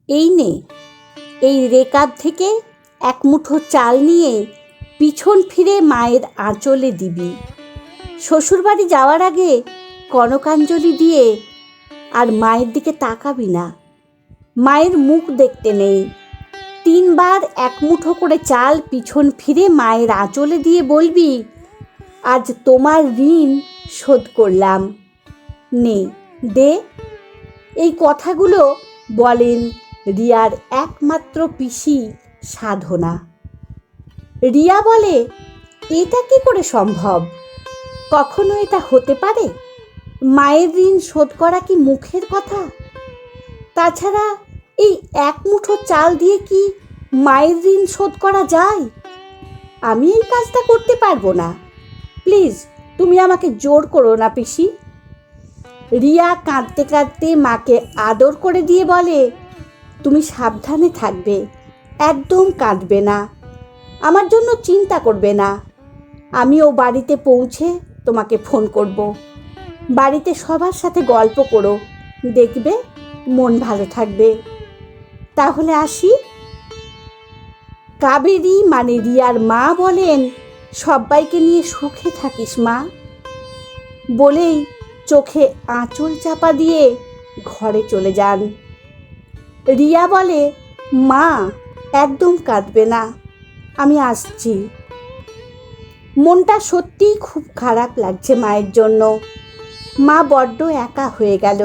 এই নে, এই রেকাব থেকে এক মুঠো চাল নিয়ে পিছন ফিরে মায়ের আঁচলে দিবি। শ্বশুরবাড়ি যাওয়ার আগে কনকাঞ্জলি দিয়ে আর মায়ের দিকে তাকাবি না, মায়ের মুখ দেখতে নেই। 3 বার এক মুঠো করে চাল পিছন ফিরে মায়ের আঁচলে দিয়ে বলবি, আজ তোমার ঋণ শোধ করলাম। নে দে। এই কথাগুলো বলেন রিয়ার একমাত্র পিসি সাধনা। রিয়া বলে, এটা কি করে সম্ভব? কখনো এটা হতে পারে? মায়ের ঋণ শোধ করা কি মুখের কথা? তাছাড়া এই এক মুঠো চাল দিয়ে কি মায়ের ঋণ শোধ করা যায়? আমি এই কাজটা করতে পারবো না। প্লিজ তুমি আমাকে জোর করো না পিসি। রিয়া কাঁদতে কাঁদতে মাকে আদর করে দিয়ে বলে, তুমি সাবধানে থাকবে, একদম কাঁদবে না, আমার জন্য চিন্তা করবে না। আমিও বাড়িতে পৌঁছে তোমাকে ফোন করব। বাড়িতে সবার সাথে গল্প করো, দেখবে মন ভালো থাকবে। তাহলে আসি। কাবেরী মানে রিয়ার মা বলেন, সবাইকে নিয়ে সুখে থাকিস মা, বলেই চোখে আঁচল চাপা দিয়ে ঘরে চলে যান। রিয়া বলে, মা একদম কাঁদবে না, আমি আসছি। মনটা সত্যিই খুব খারাপ লাগছে মায়ের জন্য। মা বড্ড একা হয়ে গেল।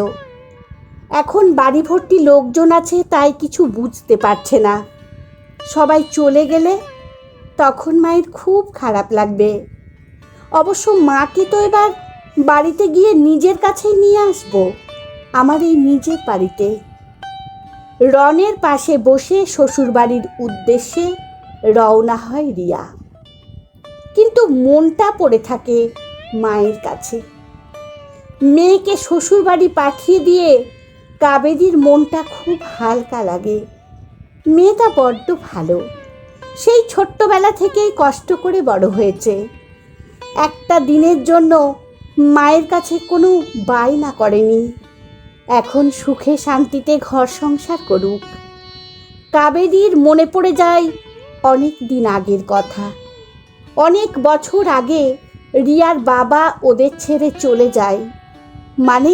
এখন বাড়ি ভর্তি লোকজন আছে, তাই কিছু বুঝতে পারছে না। সবাই চলে গেলে তখন মায়ের খুব খারাপ লাগবে। অবশ্য মাকে তো এবার বাড়িতে গিয়ে নিজের কাছেই নিয়ে আসবো, আমার এই নিজের বাড়িতে। রনের পাশে বসে শ্বশুরবাড়ির উদ্দেশ্যে রওনা হয় রিয়া, কিন্তু মনটা পড়ে থাকে মায়ের কাছে। মেয়েকে শ্বশুরবাড়ি পাঠিয়ে দিয়ে কাবেরীর মনটা খুব হালকা লাগে। মেয়েটা বড্ড ভালো, সেই ছোট্টবেলা থেকেই কষ্ট করে বড় হয়েছে। একটা দিনের জন্য মায়ের কাছে কোনো বায়না করেনি। এখন সুখে শান্তিতে ঘর সংসার করুক। কাবেরীর মনে পড়ে যায় অনেক দিন আগের কথা। অনেক বছর আগে রিয়ার বাবা ওদের ছেড়ে চলে যায়, মানে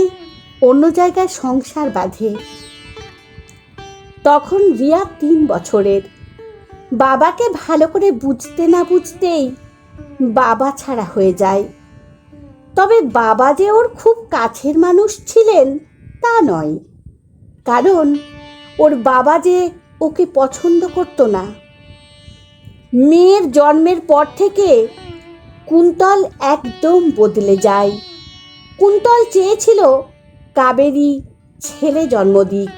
অন্য জায়গায় সংসার বাঁধে। তখন রিয়া 3 বছরের। বাবাকে ভালো করে বুঝতে না বুঝতেই বাবা ছাড়া হয়ে যায়। তবে বাবা যে ওর খুব কাছের মানুষ ছিলেন তা নয়, কারণ ওর বাবা যে ওকে পছন্দ করতো না। মেয়ের জন্মের পর থেকে কুন্তল একদম বদলে যায়। কুন্তল চেয়েছিল কাবেরী ছেলে জন্ম দিক,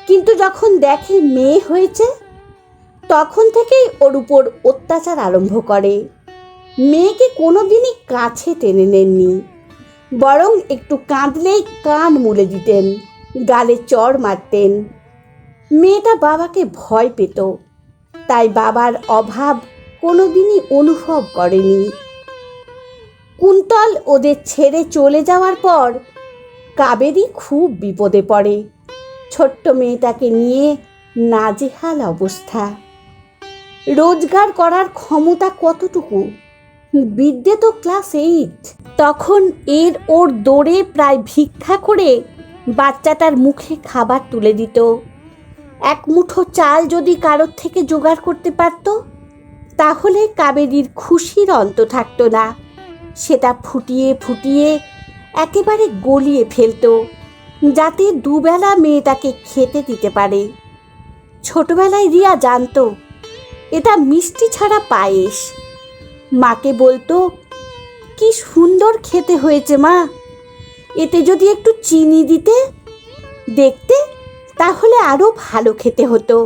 কিন্তু যখন দেখে মেয়ে হয়েছে তখন থেকেই ওর উপর অত্যাচার আরম্ভ করে। মেয়েকে কোনোদিনই কাছে টেনে নেননি, বরং একটু কাঁদলেই কান মুলে দিতেন, গালে চড় মারতেন। মেয়েটা বাবাকে ভয় পেত, তাই বাবার অভাব কোনোদিনই অনুভব করেনি। কুন্তল ওদের ছেড়ে চলে যাওয়ার পর কাবেরী খুব বিপদে পড়ে। ছোট্ট মেয়েটাকে নিয়ে নাজেহাল অবস্থা। রোজগার করার ক্ষমতা কতটুকু? বিদ্যে তো ক্লাস 8। তখন ওর দৌড়ে প্রায় ভিক্ষা করে বাচ্চাটার মুখে খাবার তুলে দিত। এক মুঠো চাল যদি কারোর থেকে জোগাড় করতে পারত, তাহলে কাবেরীর খুশির অন্ত থাকতো না। সেটা ফুটিয়ে ফুটিয়ে একেবারে গলিয়ে ফেলত, যাতে দুবেলা মেয়েটাকে খেতে দিতে পারে। ছোটবেলায় রিয়া জানতো এটা মিষ্টি ছাড়া পায়েস। মাকে বলতো, কি সুন্দর খেতে হয়েছে মা, এতে যদি একটু চিনি দিতে দেখতে তাহলে আরো ভালো খেতে হতো।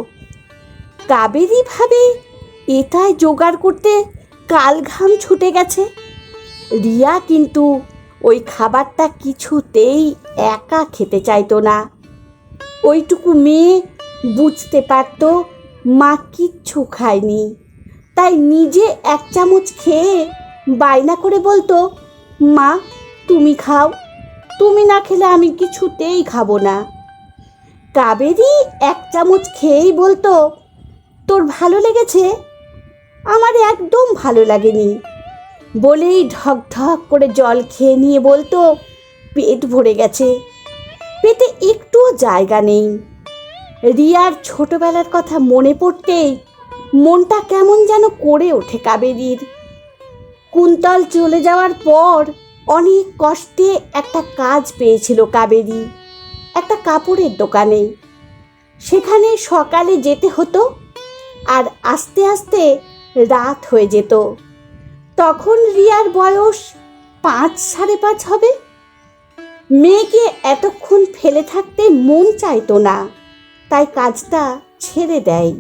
কাবেরী ভাবে এটাই জোগাড় করতে কাল ঘাম ছুটে গেছে। রিয়া কিন্তু ওই খাবারটা কিছুতেই একা খেতে চাইতো না। ওইটুকু মেয়ে বুঝতে পারত মা কিচ্ছু খায়নি, তাই নিজে 1 চামচ খেয়ে বায়না করে বলতো, মা তুমি খাও, তুমি না খেলে আমি কিছুতেই খাবো না। কাবেরী এক চামচ খেয়েই বলতো, তোর ভালো লেগেছে? আমার একদম ভালো লাগেনি বলেই ঢক ঢক করে জল খেয়ে নিয়ে বলতো, পেট ভরে গেছে, পেটে একটুও জায়গা নেই। রিয়ার ছোটবেলার কথা মনে পড়তেই মনটা কেমন যেন করে ওঠে কাবেরীর। কুন্তল চলে যাওয়ার পর অনেক কষ্টে একটা কাজ পেয়েছিল কাবেরী, একটা কাপড়ের দোকানে। সেখানে সকালে যেতে হতো আর আস্তে আস্তে রাত হয়ে যেত। তখন রিয়ার বয়স 5-5.5 হবে। মেয়েকে এতক্ষণ ফেলে থাকতে মন চাইতো না, তাই কাজটা ছেড়ে দেয়।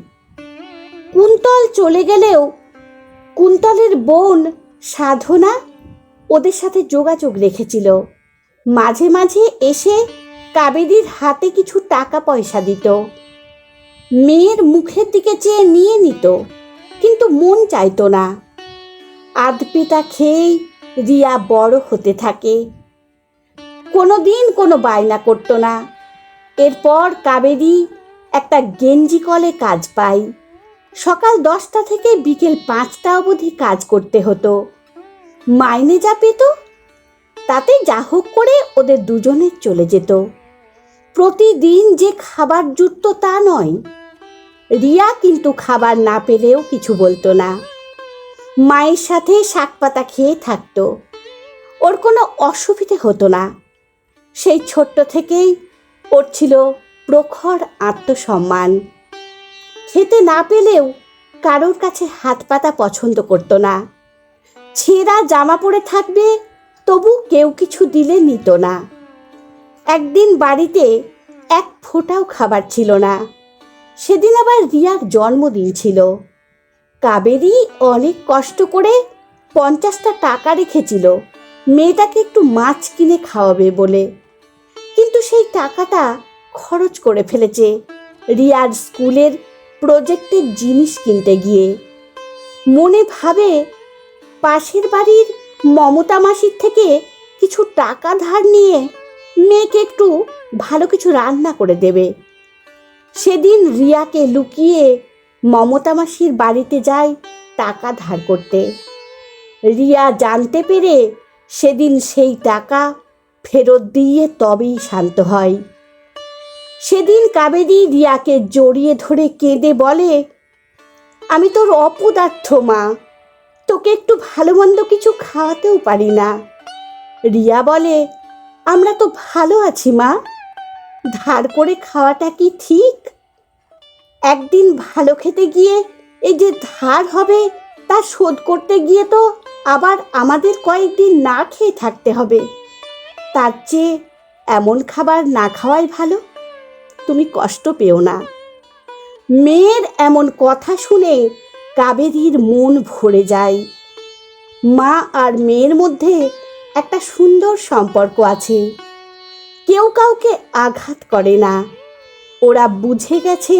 কুন্তল চলে গেলেও কুন্তলের বোন সাধনা ওদের সাথে যোগাযোগ রেখেছিল। মাঝে মাঝে এসে কাবেরীর হাতে কিছু টাকা পয়সা দিত। মেয়ের মুখের দিকে চেয়ে নিয়ে নিত, কিন্তু মন চাইতো না। আধপেটা খেয়েই রিয়া বড় হতে থাকে। কোনো দিন কোনো বায়না করতো না। এরপর কাবেরী একটা গেঞ্জি কলে কাজ পায়। সকাল 10টা থেকে বিকেল 5টা অবধি কাজ করতে হতো। মাইনে যা পেত তাতে যা হোক করে ওদের দুজনের চলে যেত। প্রতিদিন যে খাবার জুটতো তা নয়। রিয়া কিন্তু খাবার না পেলেও কিছু বলতো না। মায়ের সাথে শাক পাতা খেয়ে থাকতো। ওর কোনো অসুবিধে হতো না। সেই ছোট্ট থেকেই ওর ছিল প্রখর আত্মসম্মান। খেতে না পেলেও কারোর কাছে হাত পাতা পছন্দ করতো না। ছেঁড়া জামা পরে থাকবে, তবু কেউ কিছু দিলে নিত না। একদিন বাড়িতে এক ফোঁটাও খাবার ছিল না। সেদিন আবার রিয়ার জন্মদিন ছিল। কাবেরী অনেক কষ্ট করে 50টা টাকা রেখেছিল মেয়েটাকে একটু মাছ কিনে খাওয়াবে বলে, কিন্তু সেই টাকাটা খরচ করে ফেলেছে রিয়ার স্কুলের প্রজেক্টের জিনিস কিনতে গিয়ে। মনে ভাবে পাশের বাড়ির মমতা মাসির থেকে কিছু টাকা ধার নিয়ে মেয়েকে একটু ভালো কিছু রান্না করে দেবে। সেদিন রিয়াকে লুকিয়ে মমতা মাসির বাড়িতে যায় টাকা ধার করতে। রিয়া জানতে পেরে সেদিন সেই টাকা ফেরত দিয়ে তবেই শান্ত হয়। সেদিন কাবেরী রিয়াকে জড়িয়ে ধরে কেঁদে বলে, আমি তোর অপদার্থ মা, তোকে একটু ভালো মন্দ কিছু খাওয়াতেও পারি না। রিয়া বলে, আমরা তো ভালো আছি মা, ধার করে খাওয়াটা কি ঠিক? একদিন ভালো খেতে গিয়ে এই যে ধার হবে তা শোধ করতে গিয়ে তো আবার আমাদের কয়েকদিন না খেয়ে থাকতে হবে। তার চেয়ে এমন খাবার না খাওয়াই ভালো, তুমি কষ্ট পেও না। মেয়ের এমন কথা শুনে কাবেরীর মন ভরে যায়। মা আর মেয়ের মধ্যে একটা সুন্দর সম্পর্ক আছে। কেউ কাউকে আঘাত করে না। ওরা বুঝে গেছে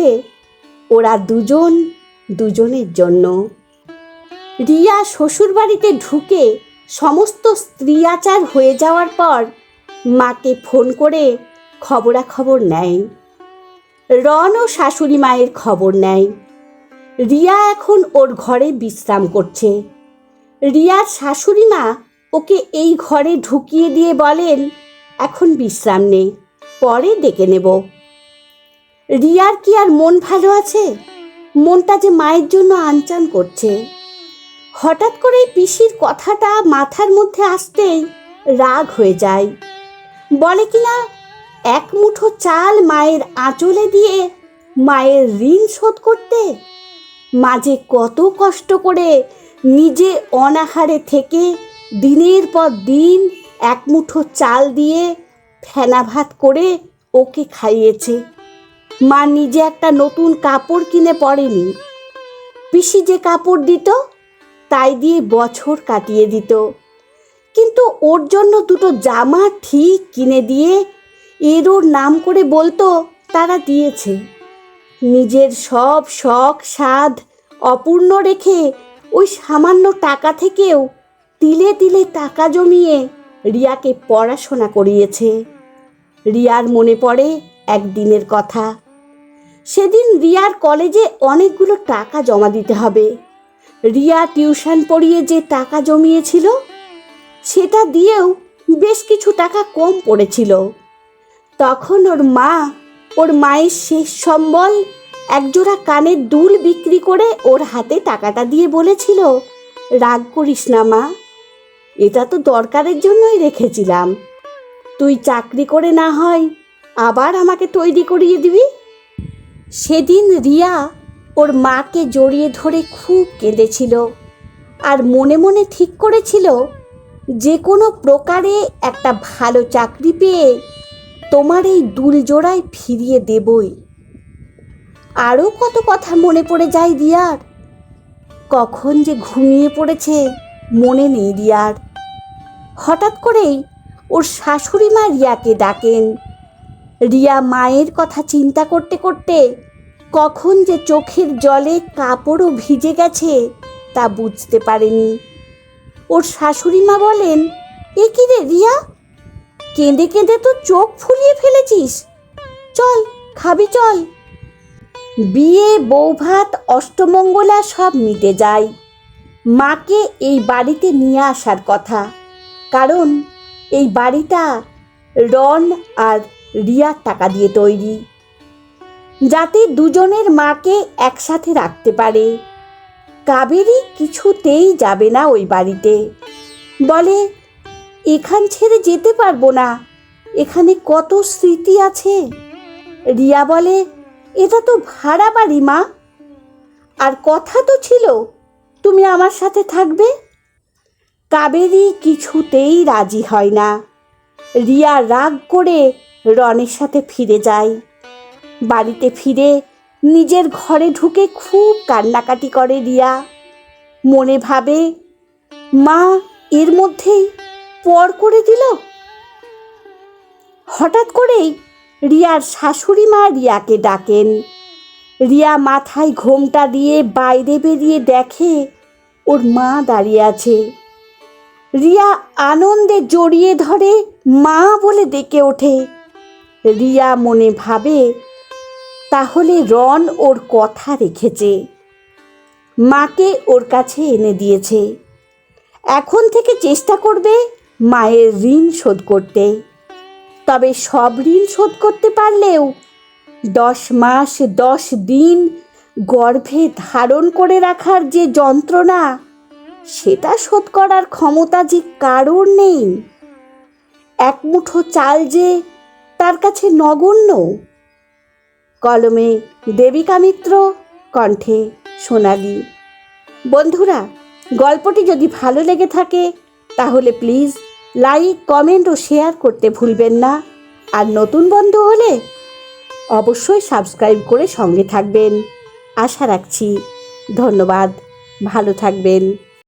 ওরা দুজন দুজনের জন্য। রিয়া শ্বশুরবাড়িতে ঢুকে সমস্ত স্ত্রী আচার হয়ে যাওয়ার পর মাকে ফোন করে খবরাখবর নেয়। রন ও শাশুড়ি মায়ের খবর নেয়। রিয়া এখন ওর ঘরে বিশ্রাম করছে। রিয়ার শাশুড়ি মা ওকে এই ঘরে ঢুকিয়ে দিয়ে বলেন, এখন বিশ্রাম নেই, পরে ডেকে নেব। রিয়ার কি আর মন ভালো আছে? মনটা যে মায়ের জন্য আনচান করছে। হঠাৎ করে পিসির কথাটা মাথার মধ্যে আসতেই রাগ হয়ে যায়। বলে কিনা, এক মুঠো চাল মায়ের আঁচলে দিয়ে মায়ের ঋণ শোধ করতে। মাঝে কত কষ্ট করে নিজে অনাহারে থেকে দিনের পর দিন এক মুঠো চাল দিয়ে ফেনা ভাত করে ওকে খাইয়েছে। মা নিজে একটা নতুন কাপড় কিনে পরেনি। পিসি যে কাপড় দিত তাই দিয়ে বছর কাটিয়ে দিত, কিন্তু ওর জন্য দুটো জামা ঠিক কিনে দিয়ে এর ওর নাম করে বলতো তারা দিয়েছে। নিজের সব শখ সাধ অপূর্ণ রেখে ওই সামান্য টাকা থেকেও তিলে তিলে টাকা জমিয়ে রিয়াকে পড়াশোনা করিয়েছে। রিয়ার মনে পড়ে একদিনের কথা। সেদিন রিয়ার কলেজে অনেকগুলো টাকা জমা দিতে হবে। রিয়া টিউশন পড়িয়ে যে টাকা জমিয়েছিল সেটা দিয়েও বেশ কিছু টাকা কম পড়েছিল। তখন ওর মায়ের শেষ সম্বল একজোড়া কানের দুল বিক্রি করে ওর হাতে টাকাটা দিয়ে বলেছিল, রাগ করিস না মা, এটা তো দরকারের জন্যই রেখেছিলাম, তুই চাকরি করে না হয় আবার আমাকে তৈরি করিয়ে দিবি। সেদিন রিয়া ওর মাকে জড়িয়ে ধরে খুব কেঁদেছিল আর মনে মনে ঠিক করেছিল যে কোনো প্রকারে একটা ভালো চাকরি পেয়ে তোমার এই দুল জোড়ায় ফিরিয়ে দেবই। আরও কত কথা মনে পড়ে যায় রিয়ার। কখন যে ঘুমিয়ে পড়েছে মনে নেই রিয়ার। হঠাৎ করেই ওর শাশুড়ি মা রিয়াকে ডাকেন। রিয়া মায়ের কথা চিন্তা করতে করতে কখন যে চোখের জলে কাপড়ও ভিজে গেছে তা বুঝতে পারেনি। ওর শাশুড়ি মা বলেন, এ কি রে রিয়া, কেঁদে কেঁদে তো চোখ ফুলিয়ে ফেলেছিস, চল খাবি চল। বিয়ে, বৌভাত, অষ্টমঙ্গলা সব মিটে যায়। মাকে এই বাড়িতে নিয়ে আসার কথা, কারণ এই বাড়িটা রন আর রিয়ার টাকা দিয়ে তৈরি, যাতে দুজনের মাকে একসাথে রাখতে পারে। কাবেরী কিছুতেই যাবে না ওই বাড়িতে, বলে এখান ছেড়ে যেতে পারবো না, এখানে কত স্মৃতি আছে। রিয়া বলে, এটা তো ভাড়া বাড়ি মা, আর কথা তো ছিল তুমি আমার সাথে থাকবে। কাবেরী কিছুতেই রাজি হয় না। রিয়া রাগ করে রনের সাথে ফিরে যায়। বাড়িতে ফিরে নিজের ঘরে ঢুকে খুব কান্নাকাটি করে রিয়া। মনে ভাবে, মা এর মধ্যেই পর করে দিল। হঠাৎ করেই রিয়ার শাশুড়ি মা রিয়াকে ডাকেন। রিয়া মাথায় ঘোমটা দিয়ে বাইরে বেরিয়ে দেখে ওর মা দাঁড়িয়ে আছে। রিয়া আনন্দে জড়িয়ে ধরে মা বলে ডেকে ওঠে। রিয়া মনে ভাবে, তাহলে রন ওর কথা রেখেছে, মাকে ওর কাছে এনে দিয়েছে। এখন থেকে চেষ্টা করবে মায়ের ঋণ শোধ করতে। তবে সব ঋণ শোধ করতে পারলেও 10 মাস 10 দিন গর্ভে ধারণ করে রাখার যে যন্ত্রণা, সেটা শোধ করার ক্ষমতা যে কারোর নেই। এক মুঠো চাল যে তার কাছে নগণ্য। কলমে দেবিকা মিত্র, কণ্ঠে সোনালি। বন্ধুরা, গল্পটি যদি ভালো লেগে থাকে তাহলে প্লিজ লাইক, কমেন্ট ও শেয়ার করতে ভুলবেন না। আর নতুন বন্ধু হলে অবশ্যই সাবস্ক্রাইব করে সঙ্গে থাকবেন। আশা রাখছি। ধন্যবাদ, ভালো থাকবেন।